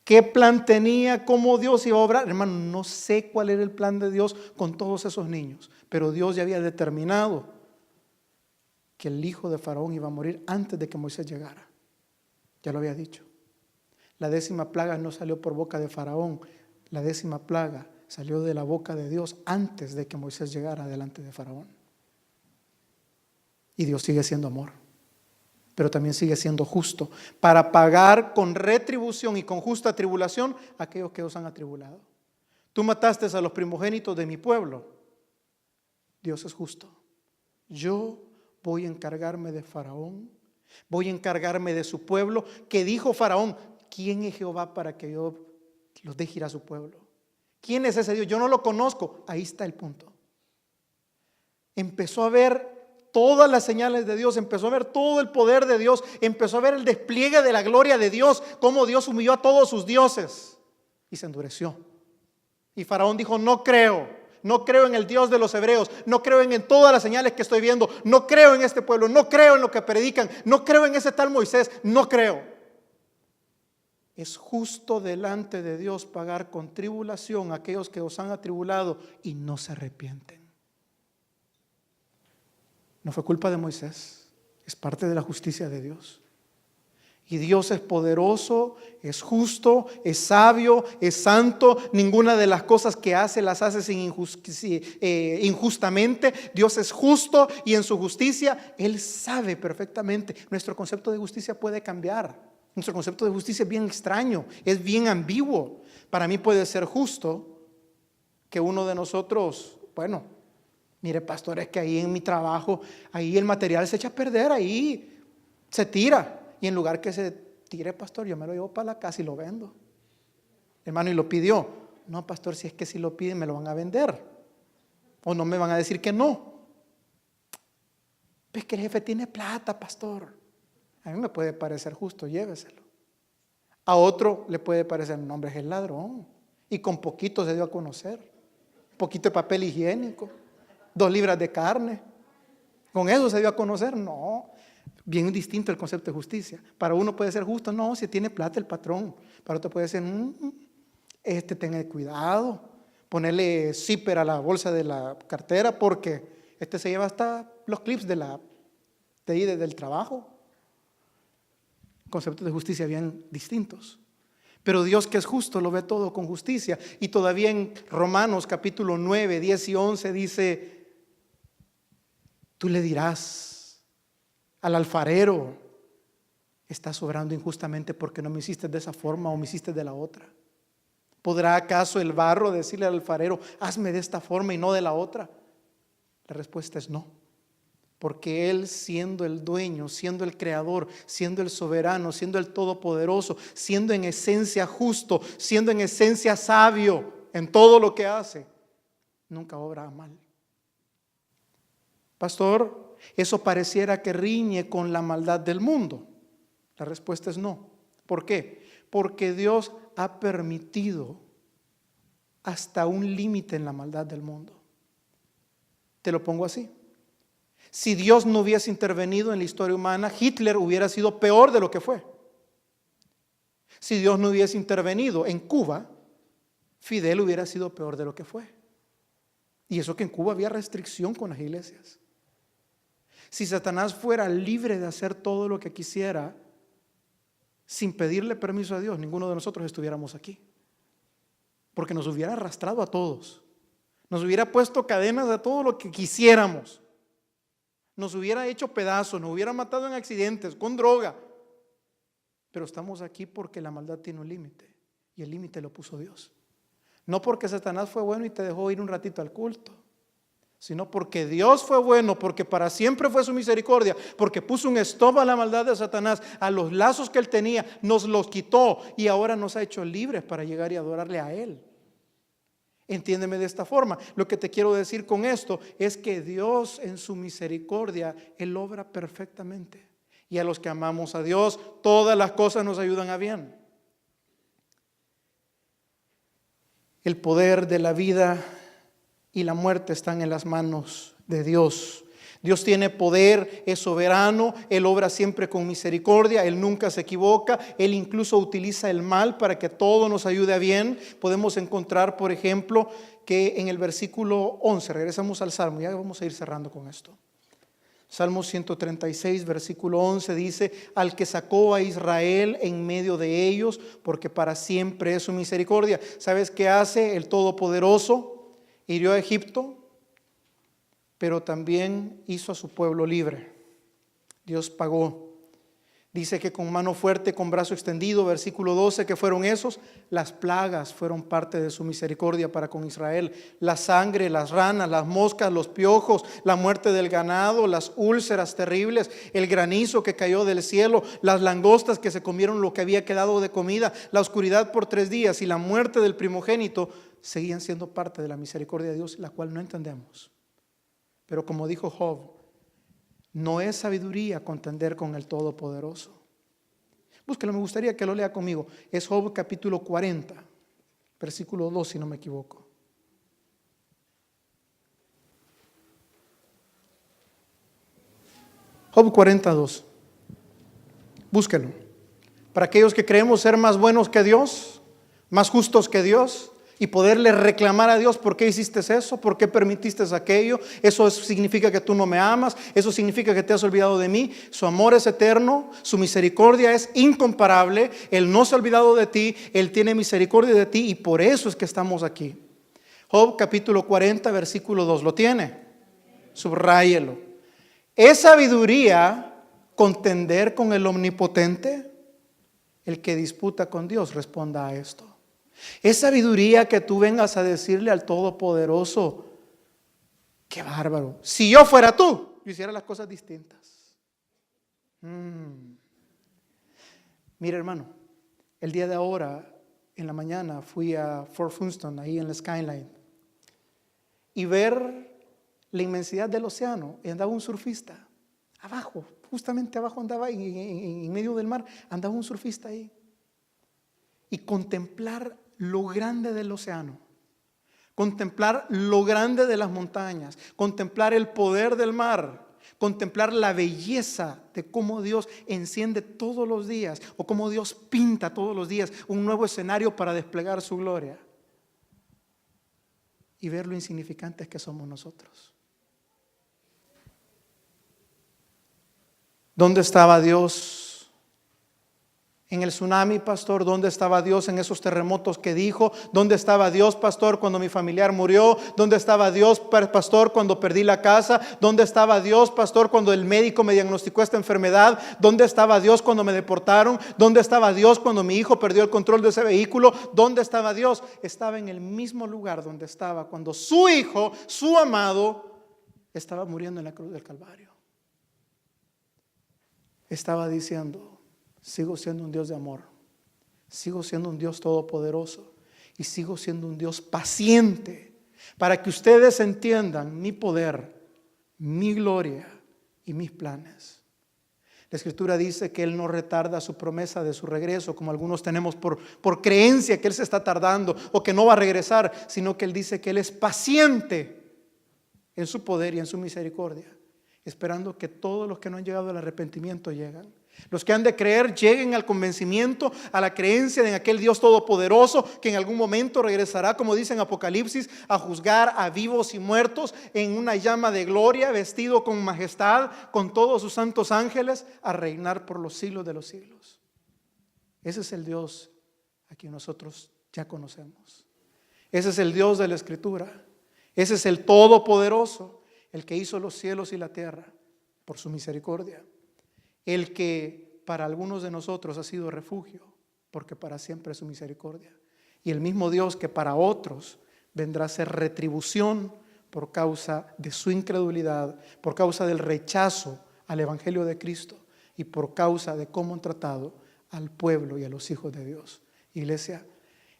¿Qué plan tenía? ¿Cómo Dios iba a obrar? Hermano, no sé cuál era el plan de Dios con todos esos niños, pero Dios ya había determinado que el hijo de Faraón iba a morir antes de que Moisés llegara. Ya lo había dicho. La 10ª plaga no salió por boca de Faraón, la 10ª plaga salió de la boca de Dios antes de que Moisés llegara delante de Faraón. Y Dios sigue siendo amor, pero también sigue siendo justo para pagar con retribución y con justa tribulación a aquellos que os han atribulado. Tú mataste a los primogénitos de mi pueblo. Dios es justo. Yo voy a encargarme de Faraón, voy a encargarme de su pueblo, que dijo Faraón, ¿quién es Jehová para que yo los deje ir a su pueblo? ¿Quién es ese Dios? Yo no lo conozco. Ahí está el punto. Empezó a ver todas las señales de Dios, empezó a ver todo el poder de Dios, empezó a ver el despliegue de la gloria de Dios, cómo Dios humilló a todos sus dioses y se endureció. Y Faraón dijo, no creo en el Dios de los hebreos, no creo en todas las señales que estoy viendo, no creo en este pueblo, no creo en lo que predican, no creo en ese tal Moisés, no creo. Es justo delante de Dios pagar con tribulación a aquellos que os han atribulado y no se arrepienten. No fue culpa de Moisés, es parte de la justicia de Dios. Y Dios es poderoso, es justo, es sabio, es santo. Ninguna de las cosas que hace las hace injustamente. Dios es justo y en su justicia Él sabe perfectamente. Nuestro concepto de justicia puede cambiar. Nuestro concepto de justicia es bien extraño, es bien ambiguo. Para mí puede ser justo que uno de nosotros, mire, pastor, es que ahí en mi trabajo, ahí el material se echa a perder, ahí se tira. Y en lugar que se tire, pastor, yo me lo llevo para la casa y lo vendo. Hermano, y lo pidió. No, pastor, si es que si lo piden me lo van a vender. O no me van a decir que no. Pues que el jefe tiene plata, pastor. A mí me puede parecer justo, lléveselo. A otro le puede parecer, no, hombre, es el ladrón. Y con poquito se dio a conocer. Un poquito de papel higiénico. 2 libras de carne. Con eso se dio a conocer. No, bien distinto el concepto de justicia. Para uno puede ser justo, no, si tiene plata el patrón. Para otro puede ser, tenga cuidado, ponerle zipper a la bolsa de la cartera porque se lleva hasta los clips de ahí del trabajo. Conceptos de justicia bien distintos. Pero Dios, que es justo, lo ve todo con justicia. Y todavía en Romanos capítulo 9, 10 y 11 dice, tú le dirás al alfarero, estás obrando injustamente porque no me hiciste de esa forma o me hiciste de la otra. ¿Podrá acaso el barro decirle al alfarero, hazme de esta forma y no de la otra? La respuesta es no. Porque Él, siendo el dueño, siendo el creador, siendo el soberano, siendo el todopoderoso, siendo en esencia justo, siendo en esencia sabio en todo lo que hace, nunca obra mal. Pastor, eso pareciera que riñe con la maldad del mundo. La respuesta es no. ¿Por qué? Porque Dios ha permitido hasta un límite en la maldad del mundo. Te lo pongo así. Si Dios no hubiese intervenido en la historia humana, Hitler hubiera sido peor de lo que fue. Si Dios no hubiese intervenido en Cuba, Fidel hubiera sido peor de lo que fue. Y eso que en Cuba había restricción con las iglesias. Si Satanás fuera libre de hacer todo lo que quisiera, sin pedirle permiso a Dios, ninguno de nosotros estuviéramos aquí. Porque nos hubiera arrastrado a todos. Nos hubiera puesto cadenas a todo lo que quisiéramos. Nos hubiera hecho pedazos, nos hubiera matado en accidentes, con droga. Pero estamos aquí porque la maldad tiene un límite. Y el límite lo puso Dios. No porque Satanás fue bueno y te dejó ir un ratito al culto. sino porque Dios fue bueno, porque para siempre fue su misericordia, porque puso un stop a la maldad de Satanás, a los lazos que él tenía, nos los quitó y ahora nos ha hecho libres para llegar y adorarle a él. Entiéndeme de esta forma. Lo que te quiero decir con esto es que Dios en su misericordia, él obra perfectamente. Y a los que amamos a Dios, todas las cosas nos ayudan a bien. El poder de la vida y la muerte están en las manos de Dios. Dios tiene poder, es soberano, Él obra siempre con misericordia, Él nunca se equivoca, Él incluso utiliza el mal para que todo nos ayude a bien. Podemos encontrar, por ejemplo, que en el versículo 11, regresamos al Salmo, ya vamos a ir cerrando con esto. Salmo 136, versículo 11 dice: al que sacó a Israel en medio de ellos, porque para siempre es su misericordia. ¿Sabes qué hace el Todopoderoso? Hirió a Egipto, pero también hizo a su pueblo libre. Dios pagó. Dice que con mano fuerte, con brazo extendido, versículo 12, que fueron esos. Las plagas fueron parte de su misericordia para con Israel. La sangre, las ranas, las moscas, los piojos, la muerte del ganado, las úlceras terribles, el granizo que cayó del cielo, las langostas que se comieron lo que había quedado de comida, la oscuridad por 3 días y la muerte del primogénito seguían siendo parte de la misericordia de Dios, la cual no entendemos. Pero como dijo Job, no es sabiduría contender con el Todopoderoso. Búsquelo, me gustaría que lo lea conmigo. Es Job capítulo 40, versículo 2, si no me equivoco. Job 42. Búsquelo. Para aquellos que creemos ser más buenos que Dios, más justos que Dios, y poderle reclamar a Dios: ¿por qué hiciste eso? ¿Por qué permitiste aquello? Eso significa que tú no me amas, eso significa que te has olvidado de mí. Su amor es eterno, su misericordia es incomparable, Él no se ha olvidado de ti, Él tiene misericordia de ti, y por eso es que estamos aquí. Job capítulo 40, versículo 2, ¿lo tiene? Subráyelo. ¿Es sabiduría contender con el omnipotente? El que disputa con Dios responda a esto. Es sabiduría que tú vengas a decirle al Todopoderoso: qué bárbaro, si yo fuera tú, yo hiciera las cosas distintas. Mira, hermano, el día de ahora, en la mañana, fui a Fort Funston, ahí en la Skyline, y ver la inmensidad del océano, y andaba un surfista abajo, justamente abajo andaba, en medio del mar, andaba un surfista ahí. Y contemplar lo grande del océano, contemplar lo grande de las montañas, contemplar el poder del mar, contemplar la belleza de cómo Dios enciende todos los días, o cómo Dios pinta todos los días un nuevo escenario para desplegar su gloria, y ver lo insignificantes que somos nosotros. ¿Dónde estaba Dios en el tsunami, pastor? ¿Dónde estaba Dios en esos terremotos que dijo? ¿Dónde estaba Dios, pastor, cuando mi familiar murió? ¿Dónde estaba Dios, pastor, cuando perdí la casa? ¿Dónde estaba Dios, pastor, cuando el médico me diagnosticó esta enfermedad? ¿Dónde estaba Dios cuando me deportaron? ¿Dónde estaba Dios cuando mi hijo perdió el control de ese vehículo? ¿Dónde estaba Dios? Estaba en el mismo lugar donde estaba cuando su hijo, su amado, estaba muriendo en la cruz del Calvario. Estaba diciendo: sigo siendo un Dios de amor, sigo siendo un Dios todopoderoso, y sigo siendo un Dios paciente, para que ustedes entiendan mi poder, mi gloria y mis planes. La Escritura dice que Él no retarda su promesa de su regreso, como algunos tenemos por creencia que Él se está tardando o que no va a regresar, sino que Él dice que Él es paciente en su poder y en su misericordia, esperando que todos los que no han llegado al arrepentimiento lleguen. Los que han de creer lleguen al convencimiento, a la creencia de aquel Dios todopoderoso que en algún momento regresará, como dice en Apocalipsis, a juzgar a vivos y muertos en una llama de gloria, vestido con majestad, con todos sus santos ángeles, a reinar por los siglos de los siglos. Ese es el Dios a quien nosotros ya conocemos. Ese es el Dios de la Escritura. Ese es el todopoderoso, el que hizo los cielos y la tierra por su misericordia. El que para algunos de nosotros ha sido refugio, porque para siempre es su misericordia. Y el mismo Dios que para otros vendrá a ser retribución por causa de su incredulidad, por causa del rechazo al Evangelio de Cristo y por causa de cómo han tratado al pueblo y a los hijos de Dios. Iglesia,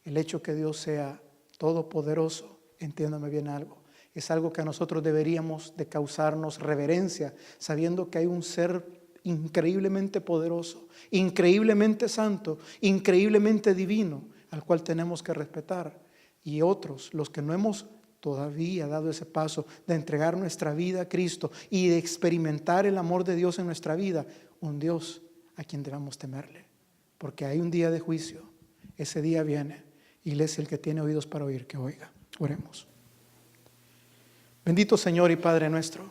el hecho que Dios sea todopoderoso, entiéndame bien algo, es algo que a nosotros deberíamos de causarnos reverencia, sabiendo que hay un ser increíblemente poderoso, increíblemente santo, increíblemente divino, al cual tenemos que respetar. Y otros, los que no hemos todavía dado ese paso de entregar nuestra vida a Cristo y de experimentar el amor de Dios en nuestra vida, un Dios a quien debamos temerle, porque hay un día de juicio. Ese día viene. Iglesia, el que tiene oídos para oír, que oiga. Oremos. Bendito Señor y Padre nuestro,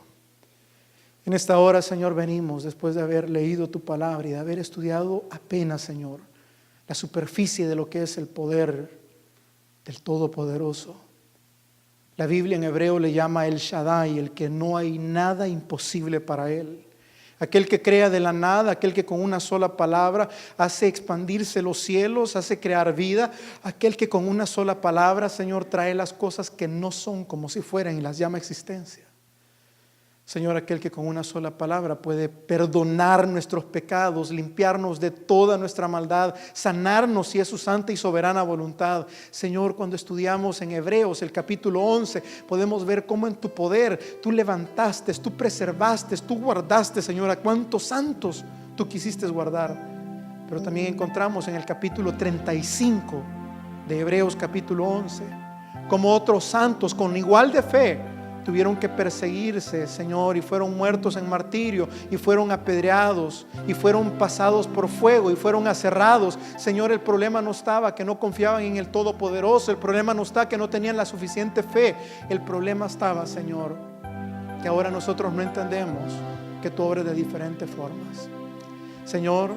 en esta hora, Señor, venimos después de haber leído tu palabra y de haber estudiado apenas, Señor, la superficie de lo que es el poder del Todopoderoso. La Biblia en hebreo le llama el Shaddai, el que no hay nada imposible para él. Aquel que crea de la nada, aquel que con una sola palabra hace expandirse los cielos, hace crear vida, aquel que con una sola palabra, Señor, trae las cosas que no son como si fueran y las llama existencia. Señor, aquel que con una sola palabra puede perdonar nuestros pecados, limpiarnos de toda nuestra maldad, sanarnos si es su santa y soberana voluntad. Señor, cuando estudiamos en Hebreos el capítulo 11, podemos ver cómo en tu poder tú levantaste, tú preservaste, tú guardaste, Señor, a cuántos santos tú quisiste guardar. Pero también encontramos en el capítulo 35 de Hebreos capítulo 11, como otros santos con igual de fe tuvieron que perseguirse, Señor, y fueron muertos en martirio, y fueron apedreados, y fueron pasados por fuego, y fueron aserrados. Señor, el problema no estaba que no confiaban en el Todopoderoso, el problema no está que no tenían la suficiente fe, el problema estaba, Señor, que ahora nosotros no entendemos que tú obras de diferentes formas. Señor,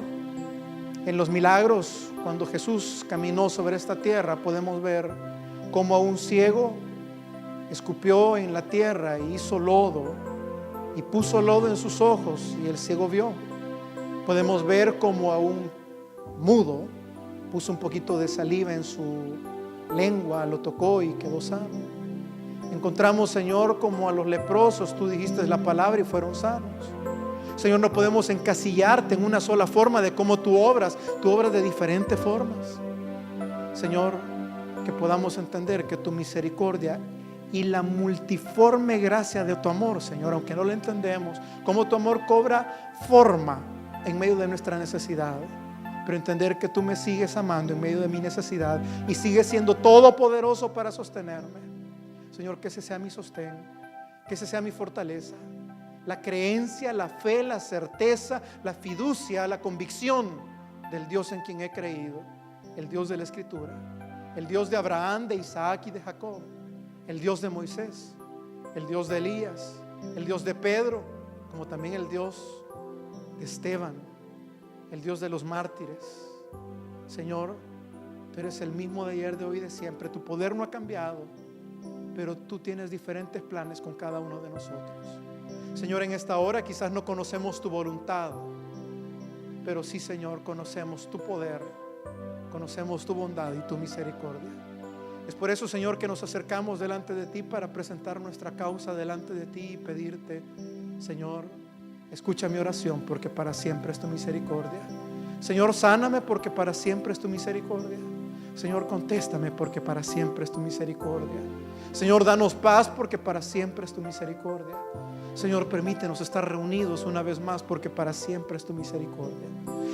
en los milagros, cuando Jesús caminó sobre esta tierra, podemos ver cómo a un ciego escupió en la tierra y hizo lodo y puso lodo en sus ojos y el ciego vio. Podemos ver como a un mudo puso un poquito de saliva en su lengua, lo tocó y quedó sano. Encontramos, Señor, como a los leprosos tú dijiste la palabra y fueron sanos. Señor, no podemos encasillarte en una sola forma de cómo tú obras de diferentes formas. Señor, que podamos entender que tu misericordia y la multiforme gracia de tu amor, Señor, aunque no lo entendemos, cómo tu amor cobra forma en medio de nuestra necesidad, pero entender que tú me sigues amando en medio de mi necesidad y sigues siendo todopoderoso para sostenerme. Señor, que ese sea mi sostén, que ese sea mi fortaleza, la creencia, la fe, la certeza, la fiducia, la convicción del Dios en quien he creído, el Dios de la Escritura, el Dios de Abraham, de Isaac y de Jacob, el Dios de Moisés, el Dios de Elías, el Dios de Pedro, como también el Dios de Esteban, el Dios de los mártires. Señor, tú eres el mismo de ayer, de hoy y de siempre. Tu poder no ha cambiado, pero tú tienes diferentes planes con cada uno de nosotros. Señor, en esta hora quizás no conocemos tu voluntad, pero sí, Señor, conocemos tu poder, conocemos tu bondad y tu misericordia. Es por eso, Señor, que nos acercamos delante de ti para presentar nuestra causa delante de ti y pedirte, Señor, escucha mi oración porque para siempre es tu misericordia. Señor, sáname porque para siempre es tu misericordia. Señor, contéstame porque para siempre es tu misericordia. Señor, danos paz porque para siempre es tu misericordia. Señor, permítenos estar reunidos una vez más porque para siempre es tu misericordia.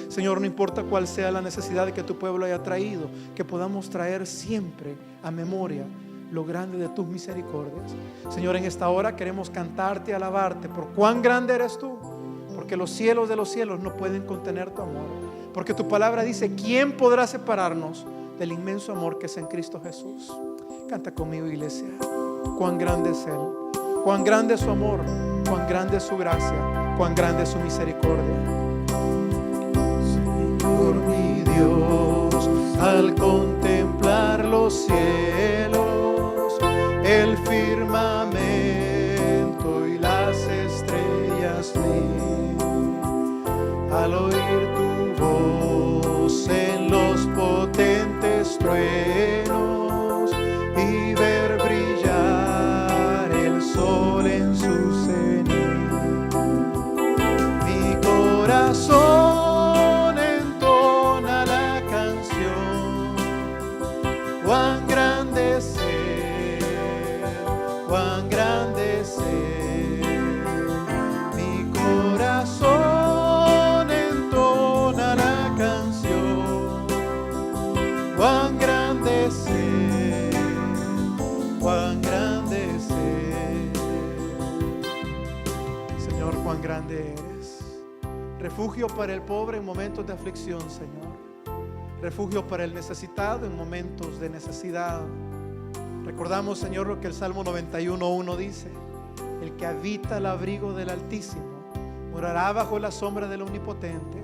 Señor, no importa cuál sea la necesidad que tu pueblo haya traído, que podamos traer siempre a memoria lo grande de tus misericordias. Señor, en esta hora queremos cantarte y alabarte por cuán grande eres tú, porque los cielos de los cielos no pueden contener tu amor, porque tu palabra dice, ¿quién podrá separarnos del inmenso amor que es en Cristo Jesús? Canta conmigo, iglesia. Cuán grande es Él, cuán grande es su amor, cuán grande es su gracia, cuán grande es su misericordia. Señor mi Dios, al contemplar los cielos, el firmamento y las estrellas vi, al oír tu voz en los potentes truenos y ver brillar el sol cuán grande es Él. Mi corazón entona la canción, cuán grande es Él, cuán grande es Él. Señor, cuán grande eres. Refugio para el pobre en momentos de aflicción, Señor. Refugio para el necesitado en momentos de necesidad. Recordamos, Señor, lo que el Salmo 91:1 dice: el que habita el abrigo del Altísimo morará bajo la sombra del Omnipotente.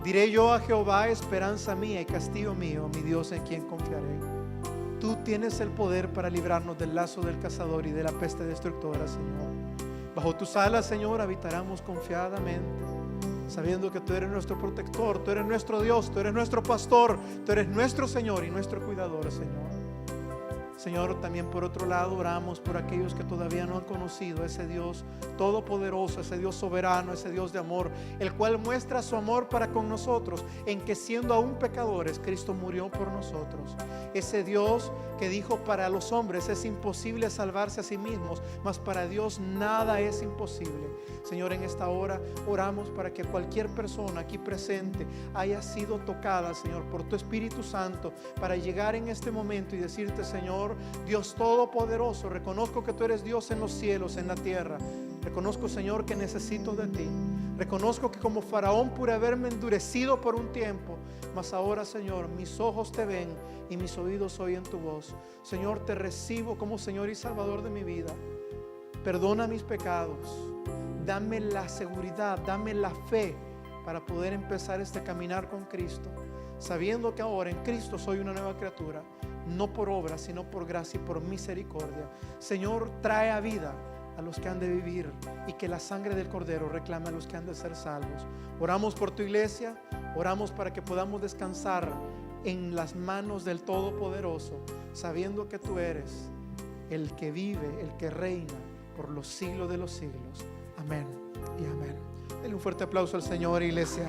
Diré yo a Jehová, esperanza mía y castillo mío, mi Dios en quien confiaré. Tú tienes el poder para librarnos del lazo del cazador y de la peste destructora, Señor. Bajo tus alas, Señor, habitaremos confiadamente, sabiendo que tú eres nuestro protector, tú eres nuestro Dios, tú eres nuestro pastor, tú eres nuestro Señor y nuestro cuidador, Señor. Señor, también por otro lado oramos por aquellos que todavía no han conocido a ese Dios todopoderoso, ese Dios soberano, ese Dios de amor, el cual muestra su amor para con nosotros, en que siendo aún pecadores, Cristo murió por nosotros. Ese Dios que dijo: para los hombres es imposible salvarse a sí mismos, mas para Dios nada es imposible. Señor, en esta hora oramos para que cualquier persona aquí presente haya sido tocada, Señor, por tu Espíritu Santo, para llegar en este momento y decirte: Señor, Dios todopoderoso, reconozco que tú eres Dios en los cielos, en la tierra. Reconozco, Señor, que necesito de ti. Reconozco que como Faraón pude haberme endurecido por un tiempo, mas ahora, Señor, mis ojos te ven y mis oídos oyen tu voz. Señor, te recibo como Señor y Salvador de mi vida. Perdona mis pecados. Dame la seguridad, dame la fe para poder empezar este caminar con Cristo, sabiendo que ahora en Cristo soy una nueva criatura, no por obra, sino por gracia y por misericordia. Señor, trae a vida a los que han de vivir y que la sangre del Cordero reclame a los que han de ser salvos. Oramos por tu iglesia, oramos para que podamos descansar en las manos del Todopoderoso, sabiendo que tú eres el que vive, el que reina por los siglos de los siglos. Amén y amén. Denle un fuerte aplauso al Señor, iglesia.